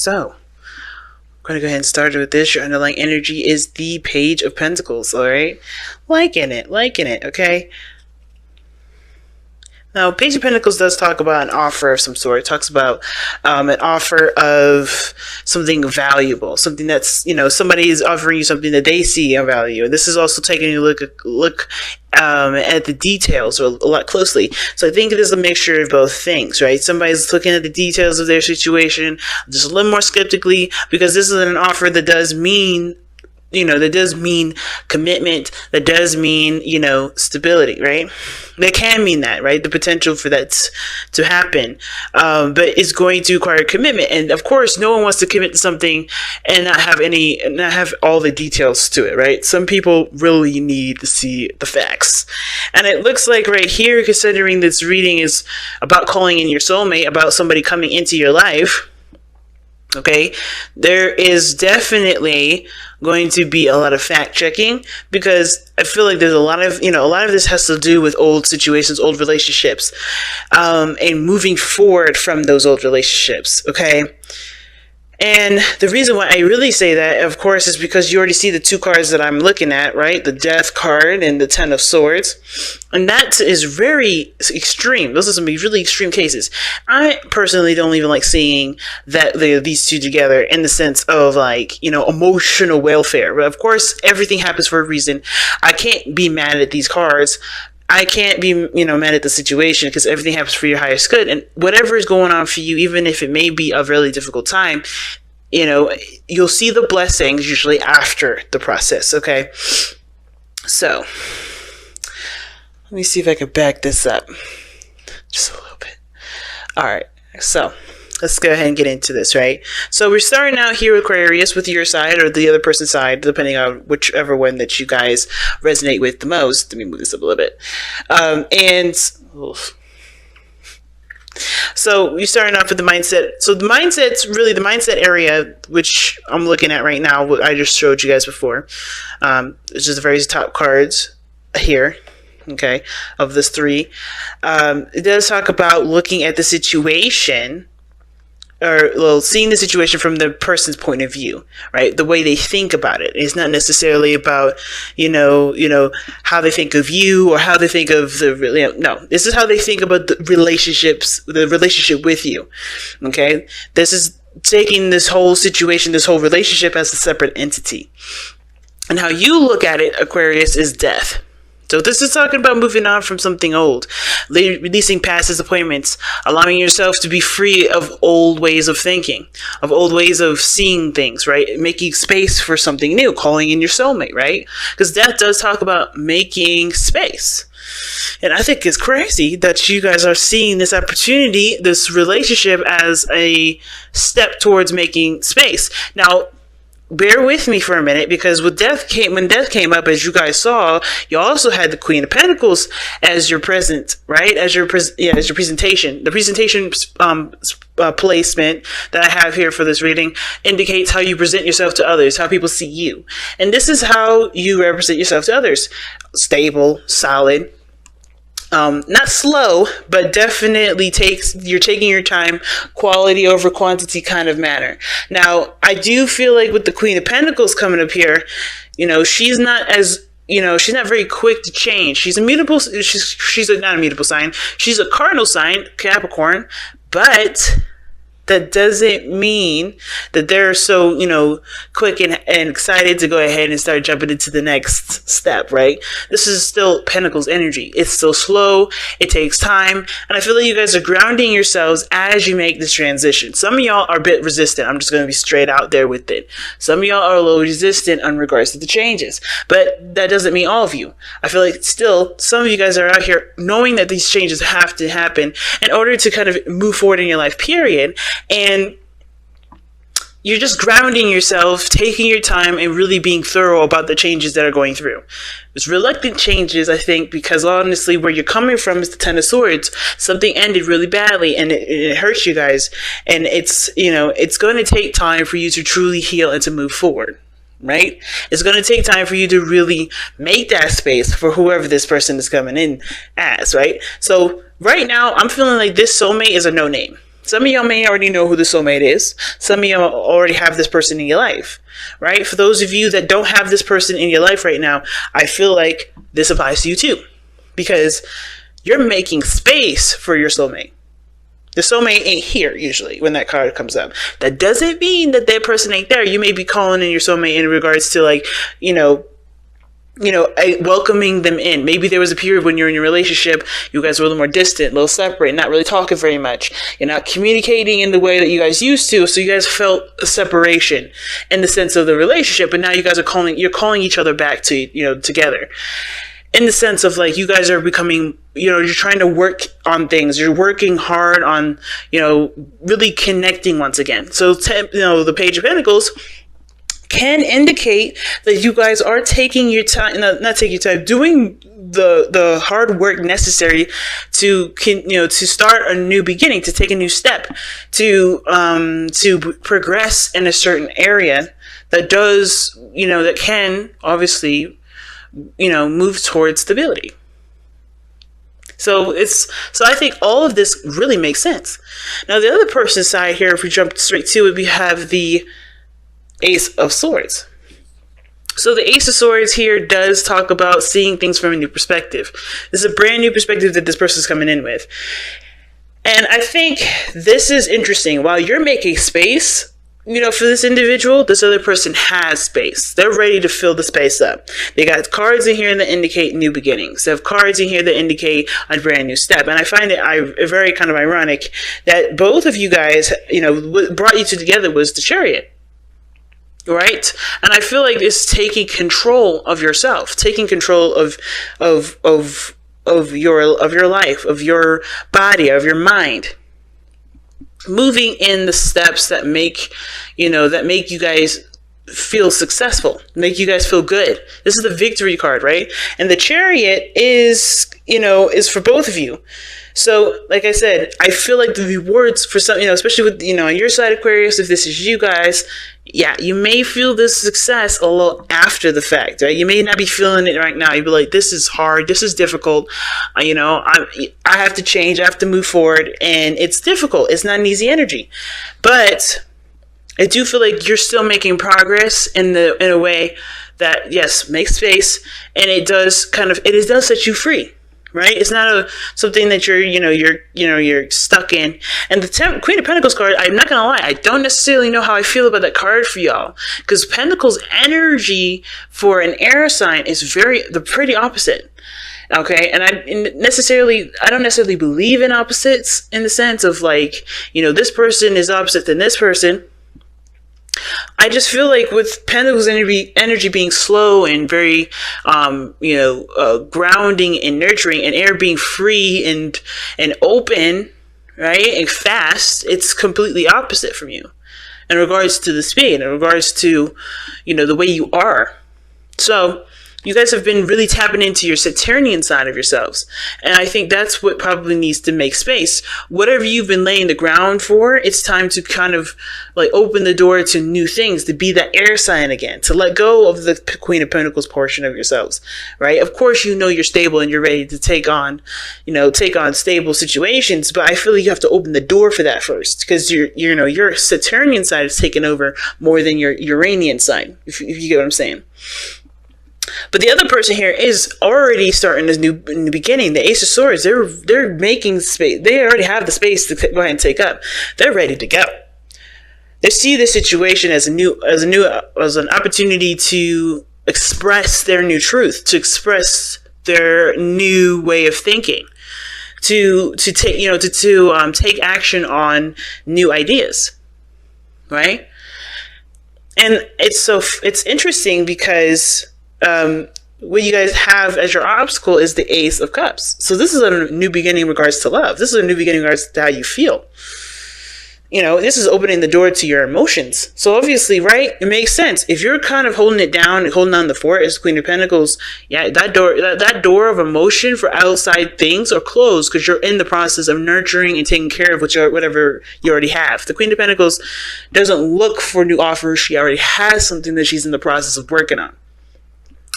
So I'm going to go ahead and start with this. Your underlying energy is the Page of Pentacles, all right? Liking it, okay? Now, Page of Pentacles does talk about an offer of some sort. It talks about an offer of something valuable, something that's, somebody is offering you something that they see a value. And this is also taking a look at the details a lot closely. So I think it is a mixture of both things, right? Somebody's looking at the details of their situation just a little more skeptically, because this is an offer that does mean commitment, that does mean, stability, right? That can mean that, right? The potential for that to happen. But it's going to require commitment. And of course, no one wants to commit to something and not have all the details to it, right? Some people really need to see the facts. And it looks like right here, considering this reading is about calling in your soulmate, about somebody coming into your life, okay, there is definitely going to be a lot of fact checking, because I feel like there's a lot of this has to do with old situations, old relationships, and moving forward from those old relationships, okay? And the reason why I really say that, of course, is because you already see the two cards that I'm looking at, right? The Death card and the Ten of Swords. And that is very extreme. Those are some really extreme cases. I personally don't even like seeing that these two together in the sense of emotional welfare. But of course, everything happens for a reason. I can't be mad at these cards. I can't be, mad at the situation, because everything happens for your highest good. And whatever is going on for you, even if it may be a really difficult time, you'll see the blessings usually after the process, okay? So, let me see if I can back this up just a little bit. All right, so let's go ahead and get into this, right? So we're starting out here, Aquarius, with your side or the other person's side, depending on whichever one that you guys resonate with the most. Let me move this up a little bit. So we're starting off with the mindset. So the mindset's really the mindset area, which I'm looking at right now, what I just showed you guys before. It's just the very top cards here. Okay, of this three. It does talk about looking at the situation, or seeing the situation from the person's point of view, right? The way they think about it. It's not necessarily about, how they think of you or how they think of no, this is how they think about the relationship with you. Okay. This is taking this whole situation, this whole relationship as a separate entity. And how you look at it, Aquarius, is death. So this is talking about moving on from something old, releasing past disappointments, allowing yourself to be free of old ways of thinking, of old ways of seeing things, right? Making space for something new, calling in your soulmate, right? Because death does talk about making space. And I think it's crazy that you guys are seeing this opportunity, this relationship, as a step towards making space. Now, bear with me for a minute, because when death came up, as you guys saw, you also had the Queen of Pentacles as your present, right? As your presentation. The presentation placement that I have here for this reading indicates how you present yourself to others, how people see you. And this is how you represent yourself to others. Stable, solid. Not slow, but definitely you're taking your time, quality over quantity kind of manner. Now, I do feel like with the Queen of Pentacles coming up here, she's not very quick to change. She's not a mutable sign. She's a cardinal sign, Capricorn, but that doesn't mean that they're so, quick and excited to go ahead and start jumping into the next step, right? This is still Pentacles energy. It's still slow. It takes time. And I feel like you guys are grounding yourselves as you make this transition. Some of y'all are a bit resistant. I'm just going to be straight out there with it. Some of y'all are a little resistant in regards to the changes, but that doesn't mean all of you. I feel like still some of you guys are out here knowing that these changes have to happen in order to kind of move forward in your life, period. And you're just grounding yourself, taking your time, and really being thorough about the changes that are going through. It's reluctant changes, I think, because honestly, where you're coming from is the Ten of Swords. Something ended really badly, and it hurts you guys. And it's going to take time for you to truly heal and to move forward. Right? It's going to take time for you to really make that space for whoever this person is coming in as, right? So right now, I'm feeling like this soulmate is a no-name. Some of y'all may already know who the soulmate is. Some of y'all already have this person in your life, right? For those of you that don't have this person in your life right now, I feel like this applies to you too, because you're making space for your soulmate. The soulmate ain't here usually when that card comes up. That doesn't mean that that person ain't there. You may be calling in your soulmate in regards to, like, welcoming them in. Maybe there was a period when you're in your relationship, you guys were a little more distant, a little separate, not really talking very much. You're not communicating in the way that you guys used to, so you guys felt a separation in the sense of the relationship. But now you guys are calling each other back to, together. In the sense of, like, you guys are becoming, you're trying to work on things. You're working hard on, really connecting once again. So, the Page of Pentacles can indicate that you guys are taking your time, not taking your time, doing the hard work necessary to start a new beginning, to take a new step, to progress in a certain area that does, that can obviously, move towards stability. So I think all of this really makes sense. Now, the other person's side here, if we jump straight to it, we have the Ace of Swords. So the Ace of Swords here does talk about seeing things from a new perspective. This is a brand new perspective that this person's coming in with. And I think this is interesting. While you're making space, for this individual, this other person has space. They're ready to fill the space up. They got cards in here that indicate new beginnings. They have cards in here that indicate a brand new step. And I find it very kind of ironic that both of you guys, what brought you two together was the Chariot. Right? And I feel like it's taking control of yourself, taking control of your life, of your body, of your mind. Moving in the steps that make you guys feel successful, make you guys feel good. This is the Victory card, right? And the Chariot is for both of you. So, like I said, I feel like the rewards for some, especially with, on your side, Aquarius, if this is you guys, yeah, you may feel this success a little after the fact, right? You may not be feeling it right now. You'd be like, this is hard. This is difficult. I have to change. I have to move forward. And it's difficult. It's not an easy energy. But I do feel like you're still making progress in a way that, yes, makes space. And it does set you free. Right? It's not something that you're stuck in. And the Queen of Pentacles card, I'm not going to lie, I don't necessarily know how I feel about that card for y'all. Because Pentacles energy for an air sign is the pretty opposite. Okay? And I don't necessarily believe in opposites in the sense of, like, this person is opposite than this person. I just feel like with Pentacles energy being slow and very, grounding and nurturing, and air being free and open, right, and fast, it's completely opposite from you in regards to the speed, in regards to, the way you are. So you guys have been really tapping into your Saturnian side of yourselves. And I think that's what probably needs to make space. Whatever you've been laying the ground for, it's time to kind of, like, open the door to new things, to be that air sign again, to let go of the Queen of Pentacles portion of yourselves, right? Of course, you're stable and you're ready to take on stable situations, but I feel like you have to open the door for that first, because your Saturnian side is taking over more than your Uranian side, if you get what I'm saying. But the other person here is already starting this new beginning. The Ace of Swords, they're making space. They already have the space to go ahead and take up. They're ready to go. They see this situation as an opportunity to express their new truth, to express their new way of thinking, to take action on new ideas, right? And it's interesting because what you guys have as your obstacle is the Ace of Cups. So this is a new beginning in regards to love. This is a new beginning in regards to how you feel. This is opening the door to your emotions. So obviously, right, it makes sense. If you're kind of holding it down, holding down the fort as Queen of Pentacles, yeah, that door of emotion for outside things are closed because you're in the process of nurturing and taking care of whatever you already have. The Queen of Pentacles doesn't look for new offers. She already has something that she's in the process of working on.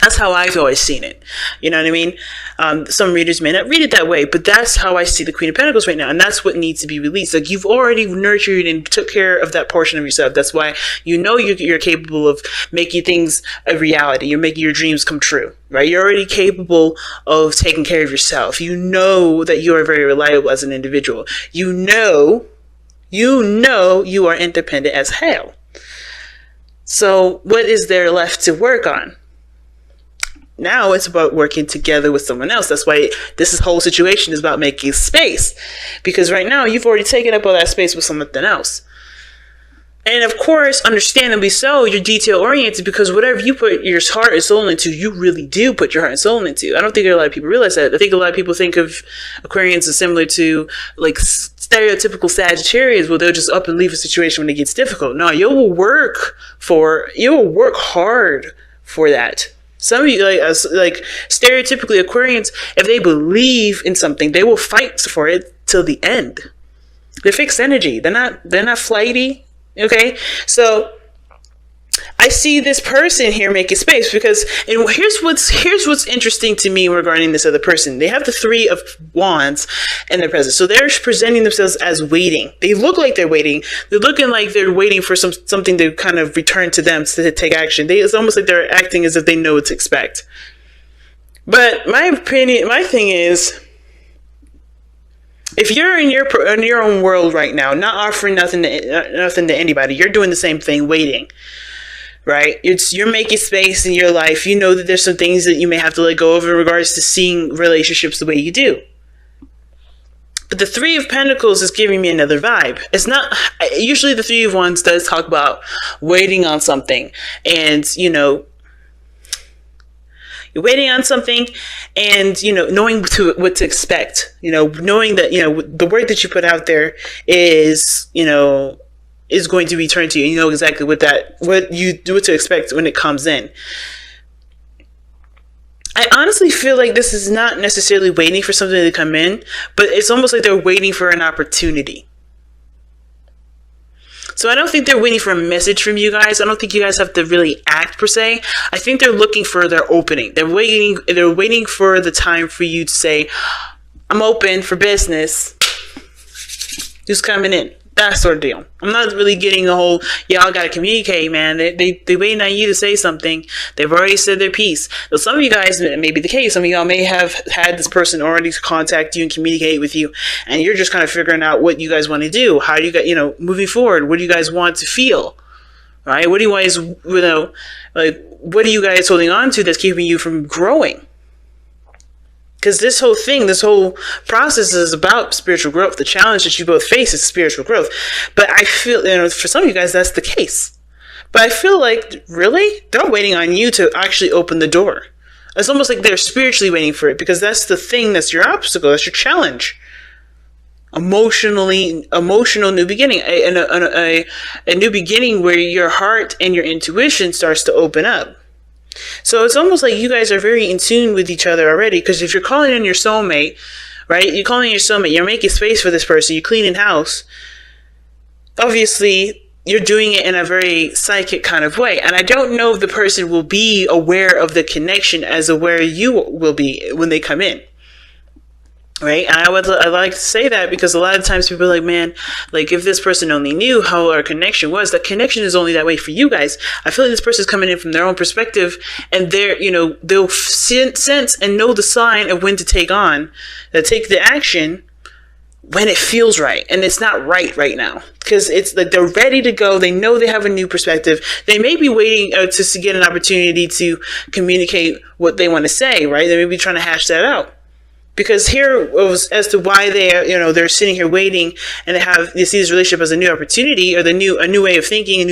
That's how I've always seen it. You know what I mean? Some readers may not read it that way, but that's how I see the Queen of Pentacles right now. And that's what needs to be released. Like, you've already nurtured and took care of that portion of yourself. That's why you know you're capable of making things a reality. You're making your dreams come true, right? You're already capable of taking care of yourself. You know that you are very reliable as an individual. You know you are independent as hell. So what is there left to work on? Now it's about working together with someone else. That's why this whole situation is about making space. Because right now, you've already taken up all that space with something else. And of course, understandably so, you're detail-oriented, because whatever you put your heart and soul into, you really do put your heart and soul into. I don't think a lot of people realize that. I think a lot of people think of Aquarians as similar to, like, stereotypical Sagittarius, where they'll just up and leave a situation when it gets difficult. No, you will work hard for that. Some of you, like stereotypically Aquarians, if they believe in something, they will fight for it till the end. They're fixed energy. They're not flighty. Okay, so I see this person here making space, because, and here's what's interesting to me regarding this other person. They have the Three of Wands in their presence, so they're presenting themselves as waiting. They look like they're waiting. They're looking like they're waiting for something to kind of return to them to take action. It's almost like they're acting as if they know what to expect. But my thing is, if you're in your own world right now, not offering nothing to anybody, you're doing the same thing, waiting. Right? You're making space in your life. You know that there's some things that you may have to let go of in regards to seeing relationships the way you do. But the Three of Pentacles is giving me another vibe. It's not, usually the Three of Wands does talk about waiting on something, and, you're waiting on something, and, knowing what to expect, knowing that, the word that you put out there is, is going to return to you. You know exactly what to expect when it comes in. I honestly feel like this is not necessarily waiting for something to come in, but it's almost like they're waiting for an opportunity. So I don't think they're waiting for a message from you guys. I don't think you guys have to really act per se. I think they're looking for their opening. They're waiting for the time for you to say, I'm open for business. Who's coming in? That sort of deal. I'm not really getting the whole, y'all gotta communicate, man. They waiting on you to say something. They've already said their piece. So some of you guys, it may be the case, some of y'all may have had this person already contact you and communicate with you, and you're just kind of figuring out what you guys want to do. How do you guys, moving forward, what do you guys want to feel? Right? What do you guys, what are you guys holding on to that's keeping you from growing? Because this whole process is about spiritual growth. The challenge that you both face is spiritual growth. But I feel, for some of you guys, that's the case. But I feel like, really? They're waiting on you to actually open the door. It's almost like they're spiritually waiting for it, because that's the thing, that's your obstacle, that's your challenge. Emotional new beginning. A new beginning where your heart and your intuition starts to open up. So it's almost like you guys are very in tune with each other already, because if you're calling in your soulmate, right? You're calling in your soulmate, you're making space for this person, you're cleaning house. Obviously, you're doing it in a very psychic kind of way. And I don't know if the person will be aware of the connection as aware you will be when they come in. Right? And I like to say that because a lot of times people are like, man, like if this person only knew how our connection was, the connection is only that way for you guys. I feel like this person's coming in from their own perspective, and they'll sense and know the sign of when to take the action when it feels right. And it's not right now, because it's like they're ready to go. They know they have a new perspective. They may be waiting to get an opportunity to communicate what they want to say, right? They may be trying to hash that out. Because here was as to why they're sitting here waiting, and they see this relationship as a new opportunity, or a new way of thinking,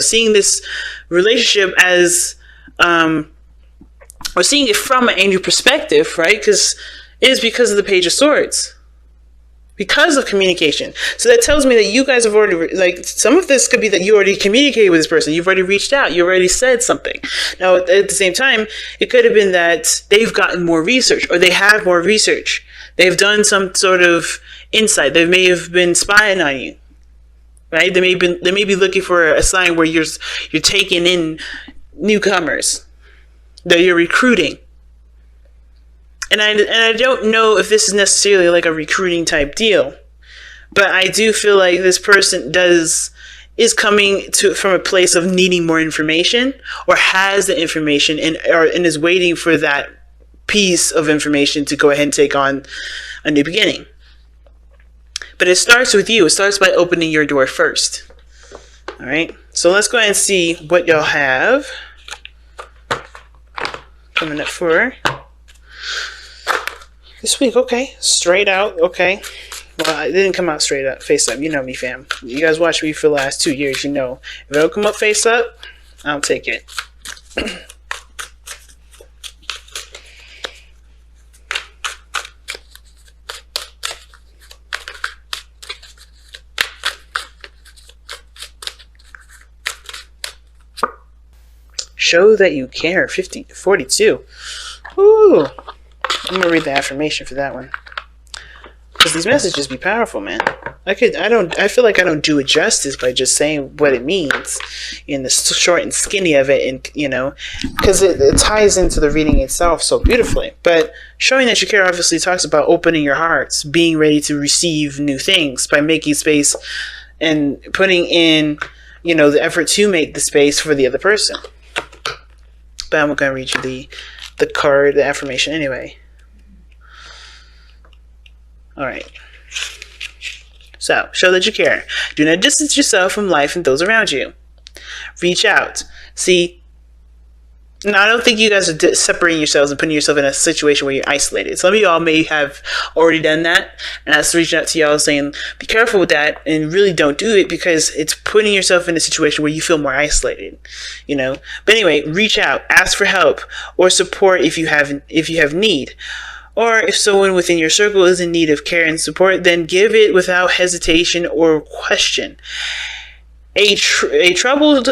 seeing this relationship as or seeing it from a new perspective, right? Because of the Page of Swords, because of communication. So that tells me that you guys have already, some of this could be that you already communicated with this person. You've already reached out. You already said something. Now, at the same time, it could have been that they've gotten more research, or they have more research. They've done some sort of insight. They may have been spying on you, right? They may be looking for a sign where you're taking in newcomers. that you're recruiting. And I don't know if this is necessarily like a recruiting type deal, but I do feel like this person is coming from a place of needing more information, or has the information and is waiting for that piece of information to go ahead and take on a new beginning. But it starts with you. It starts by opening your door first. All right. So let's go ahead and see what y'all have coming up for this week. Okay. Straight out. Okay. Well, it didn't come out straight up, face up. You know me, fam. You guys watch me for the last 2 years. You know, if it'll come up face up, I'll take it. Show that you care. 42. Ooh. I'm gonna read the affirmation for that one, because these messages be powerful, man. I feel like I don't do it justice by just saying what it means in the short and skinny of it, and because it ties into the reading itself so beautifully. But showing that you care obviously talks about opening your hearts, being ready to receive new things by making space and putting in, the effort to make the space for the other person. But I'm going to read you the card, the affirmation anyway. All right. So, show that you care. Do not distance yourself from life and those around you. Reach out. See, now I don't think you guys are separating yourselves and putting yourself in a situation where you're isolated. Some of y'all may have already done that, and that's reaching out to y'all saying, be careful with that, and really don't do it, because it's putting yourself in a situation where you feel more isolated, But anyway, reach out, ask for help or support if you have need. Or if someone within your circle is in need of care and support, then give it without hesitation or question. A trouble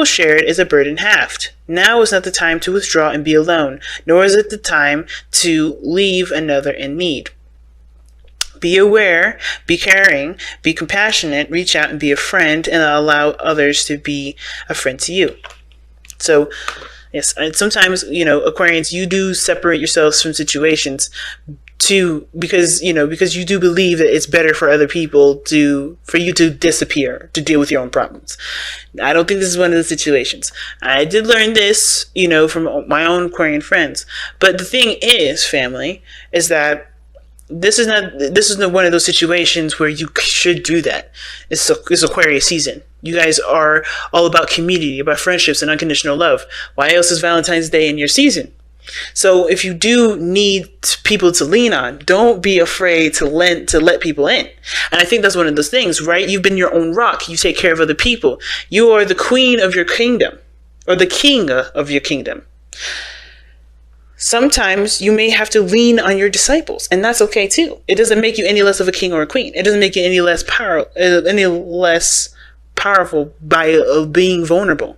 shared is a burden halved. Now is not the time to withdraw and be alone, nor is it the time to leave another in need. Be aware, be caring, be compassionate, reach out and be a friend, and allow others to be a friend to you. So, yes, and sometimes, Aquarians, you do separate yourselves from situations because you do believe that it's better for other people for you to disappear, to deal with your own problems. I don't think this is one of the situations. I did learn this, from my own Aquarian friends. But the thing is, family, is that this is not one of those situations where you should do that. It's Aquarius season. You guys are all about community, about friendships and unconditional love. Why else is Valentine's Day in your season? So if you do need people to lean on, don't be afraid to let people in. And I think that's one of those things, right? You've been your own rock. You take care of other people. You are the queen of your kingdom, or the king of your kingdom. Sometimes you may have to lean on your disciples, and that's okay too. It doesn't make you any less of a king or a queen. It doesn't make you any less powerful by being vulnerable.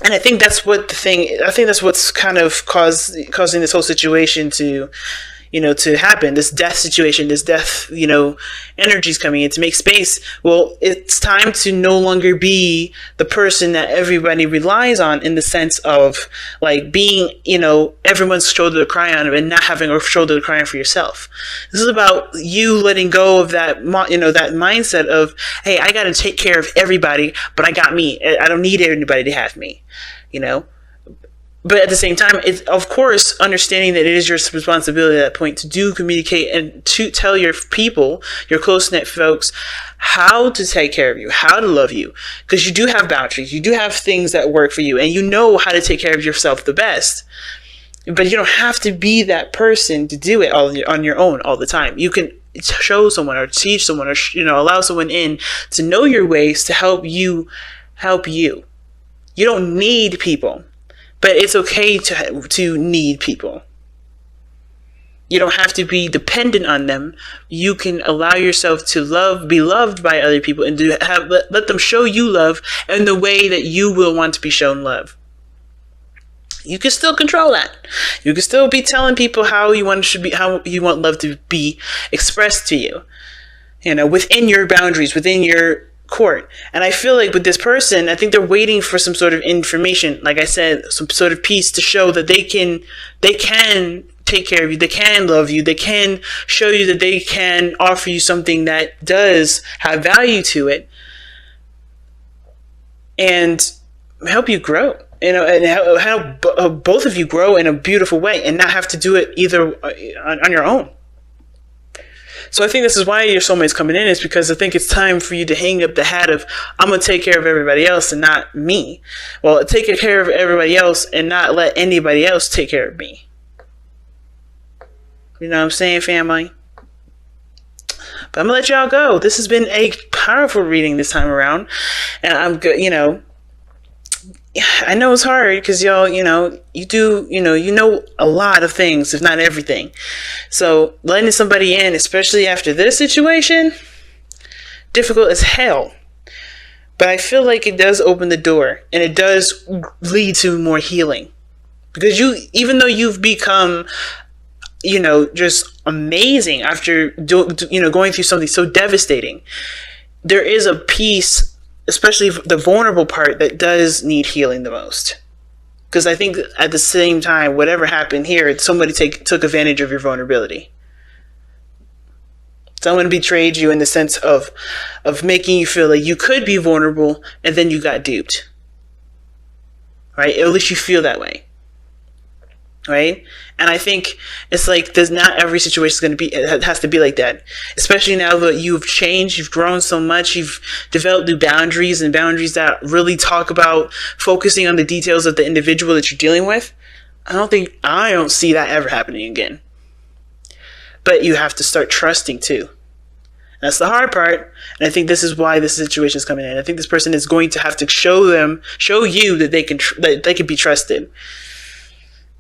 And I think that's what's kind of causing this whole situation to happen, this death situation, this death, energies coming in to make space. Well, it's time to no longer be the person that everybody relies on, in the sense of like being, everyone's shoulder to cry on, and not having a shoulder to cry on for yourself. This is about you letting go of that, that mindset of, hey, I got to take care of everybody, but I got me. I don't need anybody to have me, But at the same time, it's, of course, understanding that it is your responsibility at that point to do communicate and to tell your people, your close-knit folks, how to take care of you, how to love you. Because you do have boundaries. You do have things that work for you. And you know how to take care of yourself the best. But you don't have to be that person to do it all on your own all the time. You can show someone or teach someone or allow someone in to know your ways to help you. You don't need people. But it's okay to need people. You don't have to be dependent on them. You can allow yourself to be loved by other people, and let them show you love in the way that you will want to be shown love. You can still control that. You can still be telling people how you want love to be expressed to you. Within your boundaries, within your court. And I feel like with this person, I think they're waiting for some sort of information, like I said, some sort of piece to show that they can take care of you, they can love you, they can show you that they can offer you something that does have value to it and help you grow, and help both of you grow in a beautiful way and not have to do it either on your own. So I think this is why your soulmate's coming in, is because I think it's time for you to hang up the hat of, I'm going to take care of everybody else and not me. Well, take care of everybody else and not let anybody else take care of me. You know what I'm saying, family? But I'm going to let y'all go. This has been a powerful reading this time around. And I'm good, I know it's hard because y'all, you know a lot of things, if not everything. So letting somebody in, especially after this situation, difficult as hell. But I feel like it does open the door, and it does lead to more healing. Because even though you've become, just amazing after, going through something so devastating, there is a piece, especially the vulnerable part, that does need healing the most. Because I think at the same time, whatever happened here, somebody took advantage of your vulnerability. Someone betrayed you in the sense of making you feel like you could be vulnerable, and then you got duped. Right? At least you feel that way. Right? And I think it's like, not every situation it has to be like that. Especially now that you've changed, you've grown so much, you've developed new boundaries, and boundaries that really talk about focusing on the details of the individual that you're dealing with. I don't see that ever happening again. But you have to start trusting too. That's the hard part. And I think this is why this situation is coming in. I think this person is going to have to show you that they can be trusted.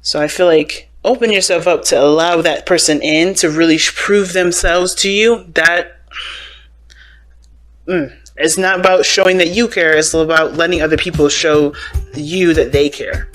So I feel like open yourself up to allow that person in to really prove themselves to you. That it's not about showing that you care. It's about letting other people show you that they care.